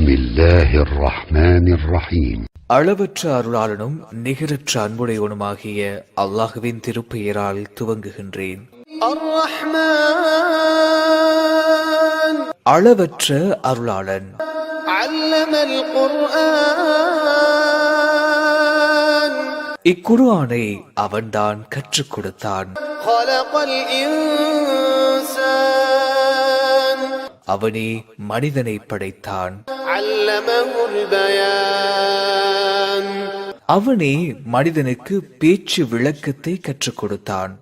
பிஸ்மில்லாஹிர் ரஹ்மானிர் ரஹீம். அளவற்ற அருளாளனும் நிகரற்ற அன்புடையவனுமாகிய அல்லாஹுவின் திருப்பெயரால் துவங்குகின்றேன். அளவற்ற அருளாளன். இக்குர்ஆனை அவன்தான் கற்றுக் கொடுத்தான். அவனே மனிதனை படைத்தான். அவனே மனிதனுக்கு பேச்சு விளக்கத்தை கற்றுக் கொடுத்தான்.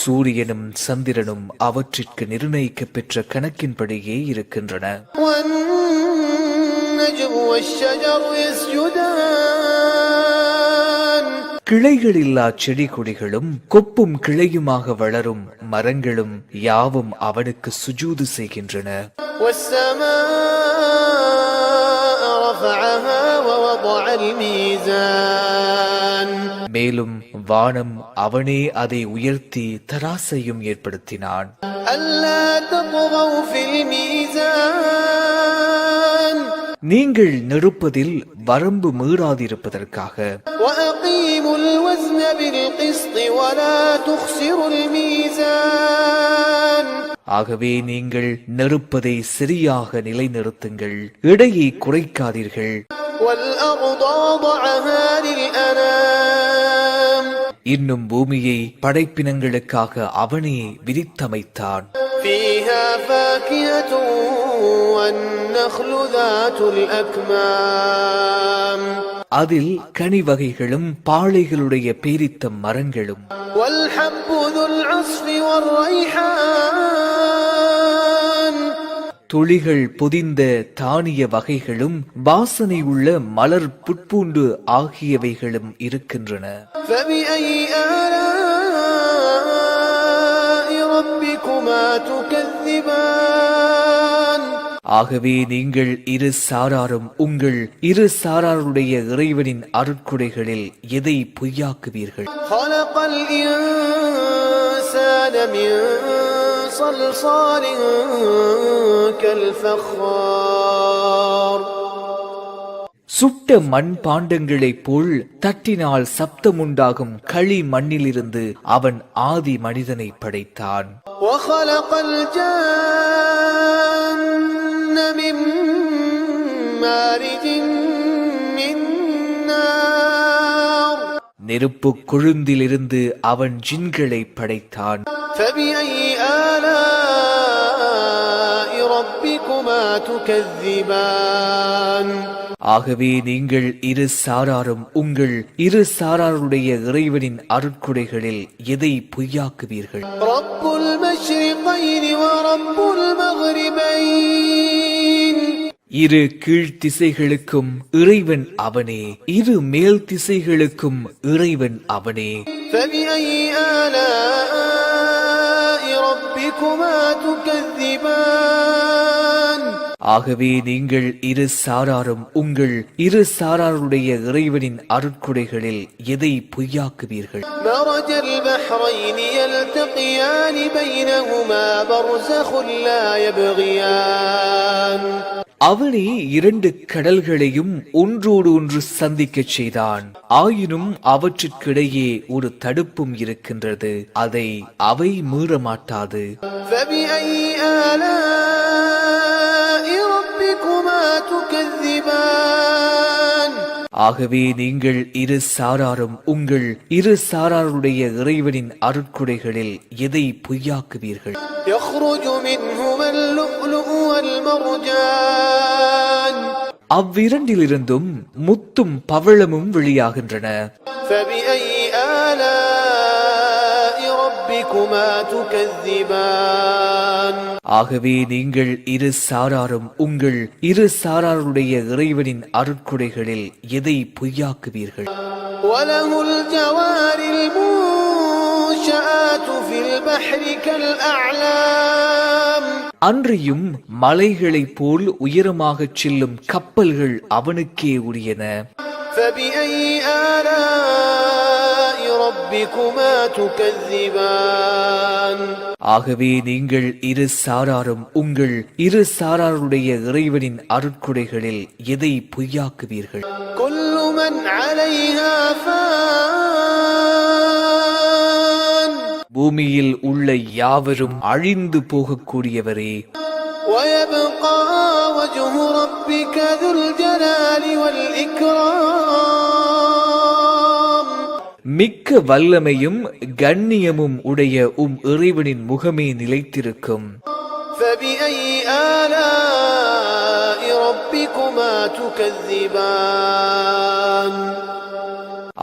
சூரியனும் சந்திரனும் அவற்றிற்கு நிர்ணயிக்க பெற்ற கணக்கின்படியே இருக்கின்றன. கிளைகளில்லா செடி கொடிகளும் கொப்பும் கிளையுமாக வளரும் மரங்களும் யாவும் அவனுக்கு சுஜூது செய்கின்றன. மேலும் வானம் அவனே அதை உயர்த்தி தராசையும் ஏற்படுத்தினான். நீங்கள் நெருப்பதில் வரம்பு மீறாதிருப்பதற்காக. ஆகவே நீங்கள் நெருப்பதை சரியாக நிலைநிறுத்துங்கள், எடையை குறைக்காதீர்கள். இன்னும் பூமியை படைப்பினங்களுக்காக அவனே விரித்தமைத்தான். அதில் கனி வகைகளும் பாளைகளுடைய பேரித்த மரங்களும் துளிகள் பொதிந்த தானிய வகைகளும் வாசனை உள்ள மலர் புட்பூண்டு ஆகியவைகளும் இருக்கின்றன. ஆகவே நீங்கள் இரு சாராரும் உங்கள் இரு சாராருடைய இறைவனின் அருட்கொடைகளில் எதை பொய்யாக்குவீர்கள்? சுட்ட மண் பாண்டங்களைப் போல் தட்டினால் சப்தமுண்டாகும் களி மண்ணிலிருந்து அவன் ஆதி மனிதனை படைத்தான். நெருப்பு கொழுந்திலிருந்து அவன் ஜின்களை படைத்தான். ஆகவே நீங்கள் இரு சாராரும் உங்கள் இரு சாராருடைய இறைவனின் அருட்கொடைகளில் எதை பொய்யாக்குவீர்கள்? இரு கீழ் திசைகளுக்கும் இறைவன் அவனே, இரு மேல் திசைகளுக்கும் இறைவன் அவனே. ஆகவே நீங்கள் இரு சாராரும் உங்கள் இரு சாராருடைய இறைவனின் அருட்கொடைகளில் எதை பொய்யாக்குவீர்கள்? அவனே இரண்டு கடல்களையும் ஒன்றோடு ஒன்று சந்திக்கச் செய்தான். ஆயினும் அவற்றிற்கிடையே ஒரு தடுப்பும் இருக்கின்றது, அதை அவை மீற மாட்டாது. ஆகவே நீங்கள் இரு சாராரும் உங்கள் இரு சாராருடைய இறைவனின் அருட்கொடைகளில் எதை பொய்யாக்குவீர்கள்? அவ்விரண்டிலிருந்தும் முத்தும் பவளமும் வெளியாகின்றன. ஆகவே நீங்கள் இரு சாராரும் உங்கள் இரு சாராருடைய இறைவனின் அருட்கொடைகளில் எதை பொய்யாக்குவீர்கள்? அன்றியும் மலைகளைப் போல் உயரமாகச் செல்லும் கப்பல்கள் அவனுக்கே உரியன. ربكما تكذبان ஆகவே நீங்கள் இரு சாராரும் உங்கள் இரு சாராருடைய இறைவனின் அருட்கொடைகளில் எதை பொய்யாக்குவீர்கள்? كل من عليها فان பூமியில் உள்ள யாவரும் அழிந்து போகக்கூடியவரே. ويبقى وجه ربك ذو الجلال والإكرام மிக்க வல்லமையும் கண்ணியமும் உடைய இறைவனின் முகமே நிலைத்திருக்கும். فبأي آلاء ربكما تكذبان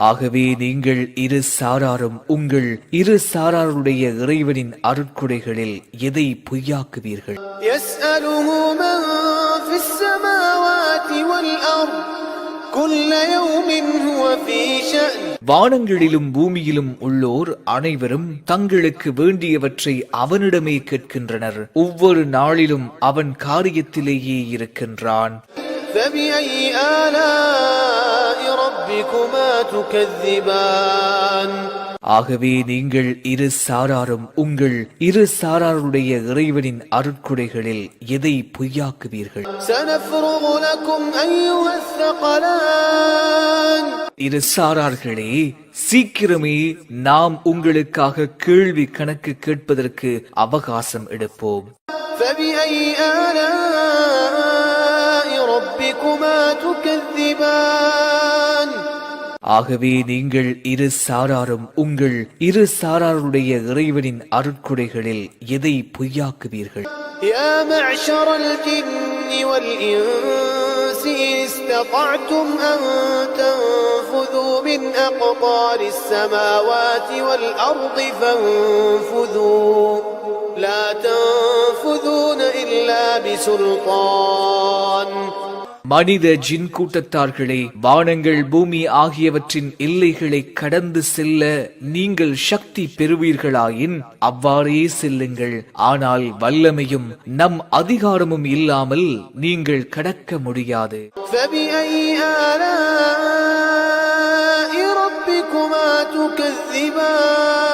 ஆகவே நீங்கள் இரு சாராரும் உங்கள் இரு சாராருடைய இறைவனின் அருட்கொடைகளில் எதை பொய்யாக்குவீர்கள்? يسأله من في السماوات والأرض كل يوم هو في شأن வானங்களிலும் பூமியிலும் உள்ளோர் அனைவரும் தங்களுக்கு வேண்டியவற்றை அவனிடமே கேட்கின்றனர். ஒவ்வொரு நாளிலும் அவன் காரியத்திலேயே இருக்கின்றான். فبأي آلاء ربكما تكذبان ஆகவே நீங்கள் இரு சாராரும் உங்கள் இரு சாராருடைய இறைவனின் அருட்கொடைகளில் எதை பொய்யாக்குவீர்கள்? سنفرغ لكم أيها الثقلان இரு சாரார்களே, சீக்கிரமே நாம் உங்களுக்காக கேள்வி கணக்கு கேட்பதற்கு அவகாசம் எடுப்போம். فبأي آلاء ربكما تكذبان ஆகவே நீங்கள் இரு சாராரும் உங்கள் இரு சாராருடைய இறைவனின் அருட்கொடைகளில் எதை பொய்யாக்குவீர்கள்? يا معشر الجن والإنس إن استطعتم أن تنفذوا من أقطار السماوات والأرض فانفذوا لا تنفذون إلا بسلطان மனித ஜின் கூட்டத்தார்களே, வானங்கள் பூமி ஆகியவற்றின் எல்லைகளை கடந்து செல்ல நீங்கள் சக்தி பெறுவீர்களாயின் அவ்வாறே செல்லுங்கள். ஆனால் வல்லமையும் நம் அதிகாரமும் இல்லாமல் நீங்கள் கடக்க முடியாது. فبأي آلاء ربكما تكذبان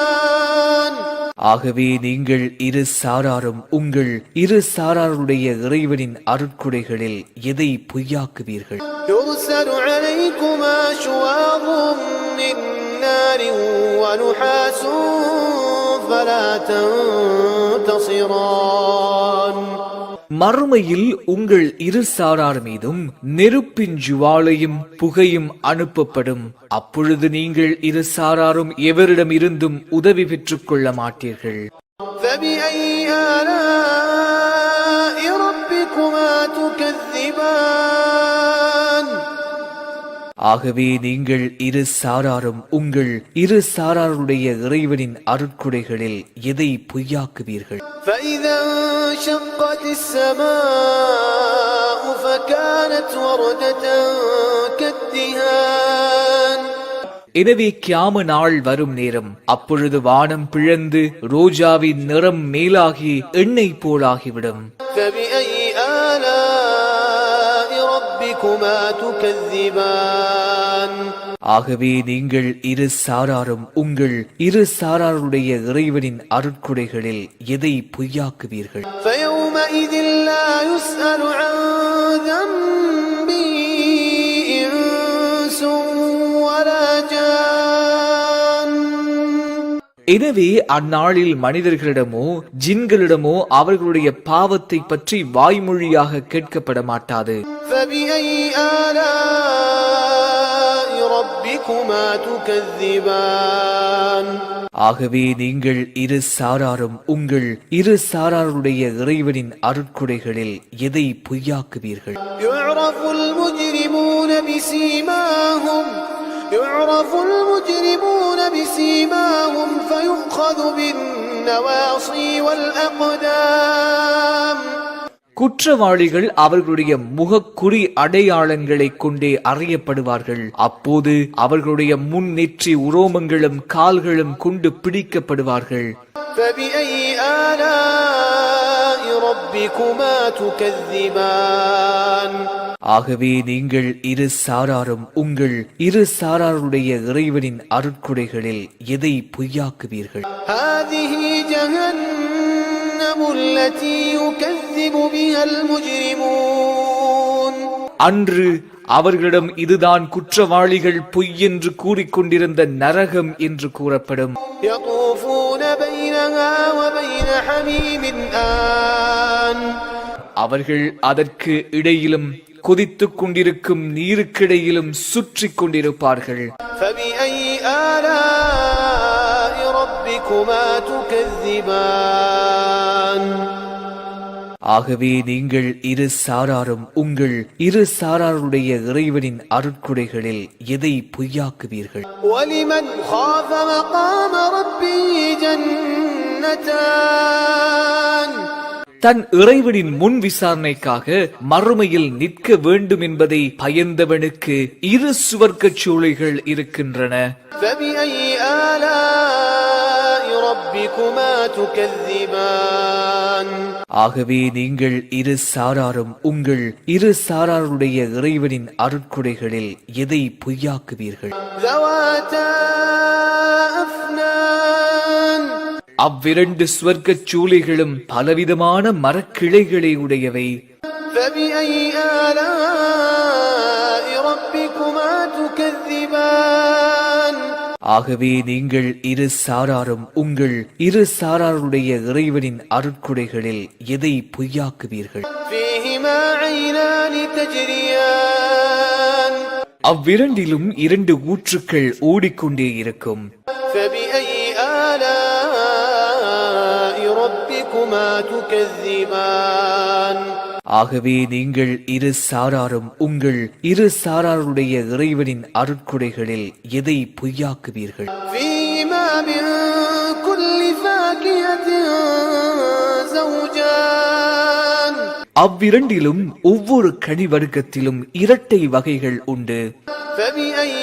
ஆகவே நீங்கள் இரு சாராரும் உங்கள் இரு சாராருடைய இறைவனின் அருட்கொடைகளில் எதை பொய்யாக்குவீர்கள்? يرسل عليكما شواظ من نار ونحاس فلا تنتصران மறுமையில் உங்கள் இரு சாரார் மீதும் நெருப்பின் ஜுவாலையும் புகையும் அனுப்பப்படும். அப்பொழுது நீங்கள் இரு சாராரும் எவரிடம் இருந்தும் உதவி பெற்றுக் கொள்ள மாட்டீர்கள். فبأي آلاء ربكما تكذبان ஆகவே நீங்கள் இரு சாராரும் உங்கள் இரு சாராருடைய இறைவனின் அருட்கொடைகளில் எதை பொய்யாக்குவீர்கள்? فإذا انشقت السماء فكانت وردة كالدهان எனவே கியாம நாள் வரும் நேரம், அப்பொழுது வானம் பிளந்து ரோஜாவின் நிறம் மேலாகி எண்ணெய் போலாகிவிடும். فبأي آلاء ربكما تكذبان ஆகவே நீங்கள் இரு சாராரும் உங்கள் இரு சாராருடைய இறைவனின் அருட்கொடைகளில் எதை பொய்யாக்குவீர்கள்? فيومئذ لا يسأل عن ذنبه إنس ولا جان எனவே அந்நாளில் மனிதர்களிடமோ ஜின்களிடமோ அவர்களுடைய பாவத்தை பற்றி வாய்மொழியாக கேட்கப்பட மாட்டாது. فبأي آلاء ربكما تكذبان ஆகவே நீங்கள் இரு சாராரும் உங்கள் இரு சாராருடைய இறைவனின் அருட்கொடைகளில் எதை பொய்யாக்குவீர்கள்? يعرف المجرمون بسيماهم فيؤخذ بالنواصي والأقدام குற்றவாளிகள் அவர்களுடைய முகக்குறி அடையாளங்களை கொண்டே அறியப்படுவார்கள். அப்போது அவர்களுடைய முன் நெற்றி உரோமங்களும் கால்களும் கொண்டு பிடிக்கப்படுவார்கள். فبأي آلاء ربكما ربكما تكذبان ஆகவே நீங்கள் இரு சாராரும் உங்கள் இரு சாராருடைய இறைவனின் அருட்கொடைகளில் எதை பொய்யாக்குவீர்கள்? هذه جهنم التي يكذب بها المجرمون அன்று அவர்களிடம் இதுதான் குற்றவாளிகள் பொய் என்று கூறிக்கொண்டிருந்த நரகம் என்று கூறப்படும். يطوفون بينها وبين حميم آن அவர்கள் அதற்கு இடையிலும் கொதித்துக் கொண்டிருக்கும் நீருக்கிடையிலும் சுற்றி கொண்டிருப்பார்கள். فبأي آلاء ربكما تكذبان ஆகவே நீங்கள் இரு சாராரும் உங்கள் இரு சாராருடைய இறைவனின் அருட்கொடைகளில் எதை பொய்யாக்குவீர்கள்? وَلِمَنْ خَافَ مَقَامَ رَبِّهِ جَنَّتَانِ தன் இறைவனின் முன் விசாரணைக்காக மறுமையில் நிற்க வேண்டும் என்பதை பயந்தவனுக்கு இரு சுவர்க்கச் சூளைகள் இருக்கின்றன. فَبِأَيِّ آلَاءِ رَبِّكُمَا تُكَذِّبَانِ ஆகவே நீங்கள் இரு சாராரும் உங்கள் இரு சாராருடைய இறைவனின் அருட்கொடைகளில் எதை பொய்யாக்குவீர்கள்? ذَوَاتَا أَفْنَانٍ அவ்விரண்டு சுவர்க்கச் சூளைகளும் பலவிதமான மரக்கிளைகளை உடையவை. فَبِأَيِّ آلَاءِ رَبِّكُمَا تُكَذِّبَانِ ஆகவே நீங்கள் இரு சாராரும் உங்கள் இரு சாராருடைய இறைவனின் அருட்கொடைகளில் எதை பொய்யாக்குவீர்கள்? فِيهِمَا عَيْنَانِ تَجْرِيَانِ அவ்விரண்டிலும் இரண்டு ஊற்றுக்கள் ஓடிக்கொண்டே இருக்கும். فَبِأَيِّ آلَاءِ رَبِّكُمَا تُكَذِّبَانِ ஆகவே நீங்கள் இரு சாராரும் உங்கள் இரு சாராருடைய இறைவனின் அருட்கொடைகளில் எதை பொய்யாக்குவீர்கள்? فِيهِمَا مِن كُلِّ فَاكِهَةٍ زَوْجَانِ அவ்விரண்டிலும் ஒவ்வொரு கனி வர்க்கத்திலும் இரட்டை வகைகள் உண்டு. فَبِأَيِّ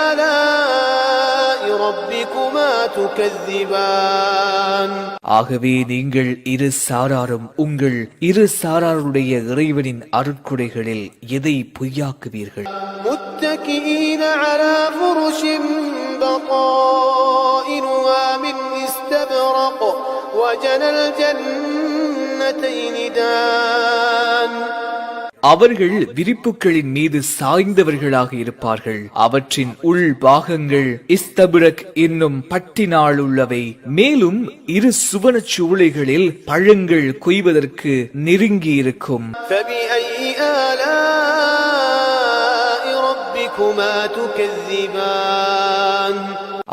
آلَاءِ رَبِّكُمَا تُكَذِّبَانِ ஆகவே நீங்கள் இரு சாராரும் உங்கள் இரு சாராருடைய இறைவனின் அருட்கொடைகளில் எதை பொய்யாக்குவீர்கள்? مُتَّكِئِينَ عَلَى فُرُشٍ بَطَائِنُهَا مِنْ إِسْتَبْرَقٍ وَجَنَى الْجَنَّتَيْنِ دَانٍ அவர்கள் விரிப்புகளின் மீது சாய்ந்தவர்களாக இருப்பார்கள். அவற்றின் உள் பாகங்கள் இஸ்தபிரக் என்னும் பட்டினால் உள்ளவை. மேலும் இரு சுவனச் சூளைகளில் பழங்கள் கொய்வதற்கு நெருங்கி இருக்கும். فَبِأَيِّ آلَاءِ رَبِّكُمَا تُكَذِّبَانِ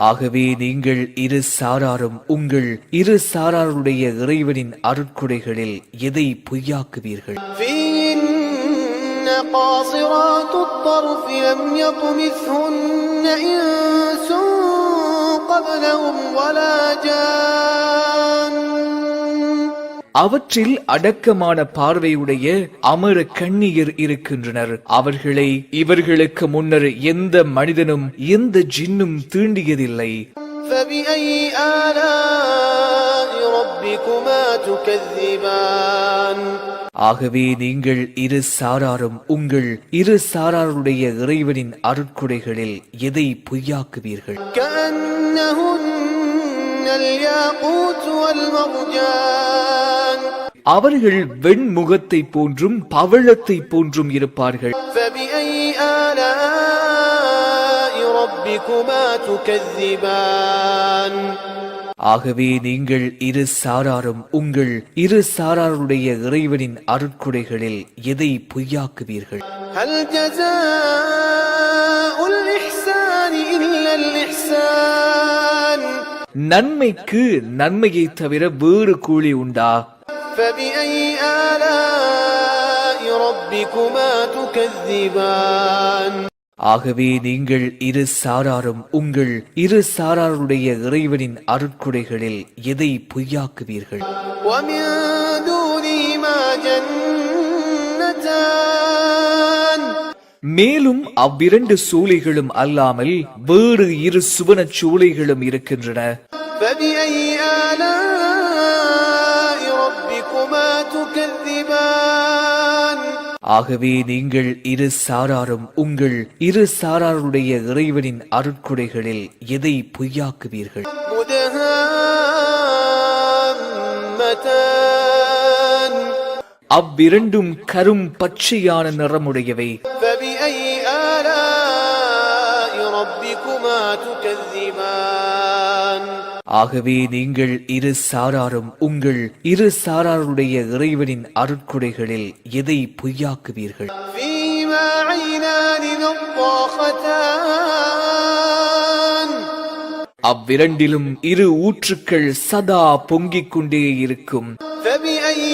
ஆகவே நீங்கள் இரு சாராரும் உங்கள் இரு சாராருடைய இறைவனின் அருட்கொடைகளில் எதை பொய்யாக்குவீர்கள்? فِيهِنَّ قَاصِرَاتُ الطَّرْفِ لَمْ يَطْمِثْهُنَّ إِنسٌ قَبْلَهُمْ وَلَا جَانٌّ அவற்றில் அடக்கமான பார்வையுடைய அமர கன்னியர் இருக்கின்றனர். அவர்களை இவர்களுக்கு முன்னர் எந்த மனிதனும் எந்த ஜின்னும் தீண்டியதில்லை. فَبِأَيِّ آلَاءِ رَبِّكُمَا تُكَذِّبَانِ ஆகவே நீங்கள் இரு சாராரும் உங்கள் இரு சாராருடைய இறைவனின் அருட்கொடைகளில் எதை பொய்யாக்குவீர்கள்? كَأَنَّهُنَّ الْيَاقُوتُ وَالْمَرْجَانُ அவர்கள் வெண்முகத்தை போன்றும் பவழத்தை போன்றும் இருப்பார்கள். فَبِأَيِّ آلَاءِ رَبِّكُمَا تُكَذِّبَانِ ஆகவே நீங்கள் இரு சாராரும் உங்கள் இரு சாராருடைய இறைவனின் அருட்கொடைகளில் எதை பொய்யாக்குவீர்கள்? هَلْ جَزَاءُ الْإِحْسَانِ إِلَّا الْإِحْسَانُ நன்மைக்கு நன்மையை தவிர வேறு கூலி உண்டா? فَبِأَيِّ آلَاءِ رَبِّكُمَا تُكَذِّبَانِ ஆகவே நீங்கள் இரு சாராரும் உங்கள் இரு சாராருடைய இறைவனின் அருட்கொடைகளில் எதை பொய்யாக்குவீர்கள்? وَمِن دُونِهِمَا جَنَّتَانِ மேலும் அவ்விரண்டு சூளைகளும் அல்லாமல் வேறு இரு சுவனச் சூளைகளும் இருக்கின்றன. فَبِأَيِّ آلَاءِ رَبِّكُمَا ربكما تكذبان ஆகவே நீங்கள் இரு சாராரும் உங்கள் இரு சாராருடைய இறைவனின் அருட்கொடைகளில் எதை பொய்யாக்குவீர்கள்? مدهامتان அவ்விரண்டும் கரும் பச்சையான நிறமுடையவை. فبأي آلاء ربكما تكذبان ஆகவே நீங்கள் இரு சாராரும் உங்கள் இரு சாராருடைய இறைவனின் அருட்கொடைகளில் எதை பொய்யாக்குவீர்கள்? فيهما عينان نضاختان அவ்விரண்டிலும் இரு ஊற்றுக்கள் சதா பொங்கிக் கொண்டே இருக்கும். فبأي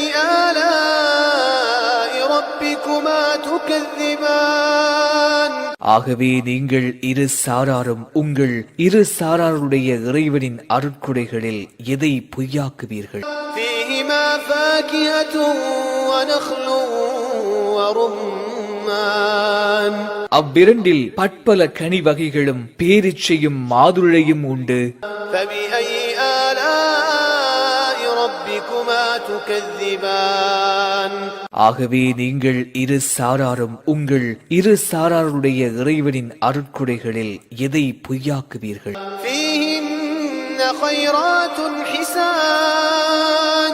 آلاء ربكما تكذبان ஆகவே நீங்கள் இரு சாராரும் உங்கள் இரு சாராருடைய இறைவனின் அருட்கொடைகளில் எதை பொய்யாக்குவீர்கள்? فيهما فاكهة ونخل ورمان அவ்விரண்டில் பற்பல கனி வகைகளும் பேரிச்சையும் மாதுளையும் உண்டு. فبأي آلاء ربكما تكذبان ஆகவே நீங்கள் இரு சாராரும் உங்கள் இரு சாராருடைய இறைவனின் அருட்கொடைகளில் எதை பொய்யாக்குவீர்கள்? فيهن خيرات حسان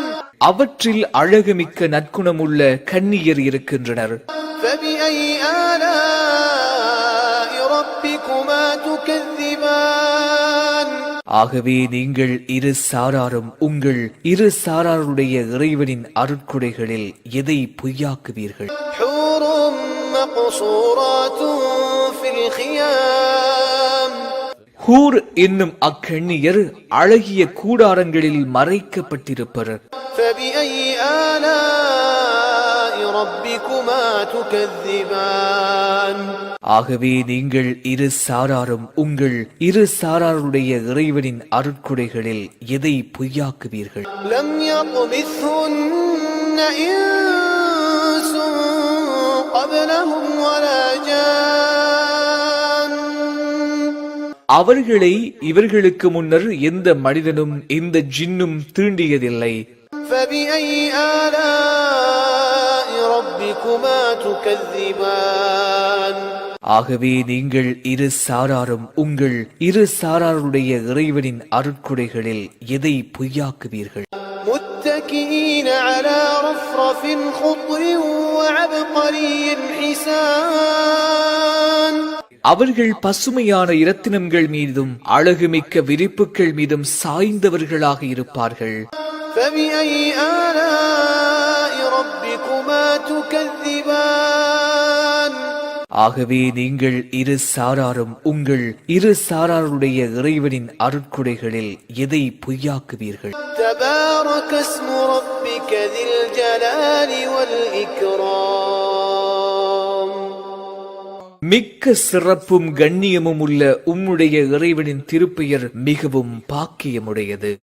அவற்றில் அழகுமிக்க நற்குணமுள்ள கன்னியர் இருக்கின்றனர். فبأي آلاء ربكما تكذبان ஆகவே நீங்கள் இரு சாராரும் உங்கள் இரு சாராருடைய இறைவனின் அருட்கொடைகளில் எதை பொய்யாக்குவீர்கள்? حور مقصورات في الخيام ஹூர் என்னும் அக்கண்ணியர் அழகிய கூடாரங்களில் மறைக்கப்பட்டிருப்பர். فبأي آلاء ربكما تكذبان ஆகவே நீங்கள் இரு சாராரும் உங்கள் இரு சாராருடைய இறைவனின் அருட்கொடைகளில் எதை பொய்யாக்குவீர்கள்? لم يطمثهن إنس قبلهم ولا جان அவர்களை இவர்களுக்கு முன்னர் எந்த மனிதனும் எந்த ஜின்னும் தீண்டியதில்லை. فبأي آلاء ربكما تكذبان ஆகவே நீங்கள் இரு சாராரும் உங்கள் இரு சாராருடைய இறைவனின் அருட்கொடைகளில் எதை பொய்யாக்குவீர்கள்? متكئين على رفرف خضر وعبقري حسان அவர்கள் பசுமையான இரத்தினங்கள் மீதும் அழகுமிக்க விரிப்புகள் மீதும் சாய்ந்தவர்களாக இருப்பார்கள். فبأي آلاء ربكما تكذبان ஆகவே நீங்கள் இரு சாராரும் உங்கள் இரு சாராருடைய இறைவனின் அருட்கொடைகளில் எதை பொய்யாக்குவீர்கள்? تبارك اسم ربك ذي الجلال والإكرام மிக்க சிறப்பும் கண்ணியமும் உள்ள உம்முடைய இறைவனின் திருப்பெயர் மிகவும் பாக்கியமுடையது.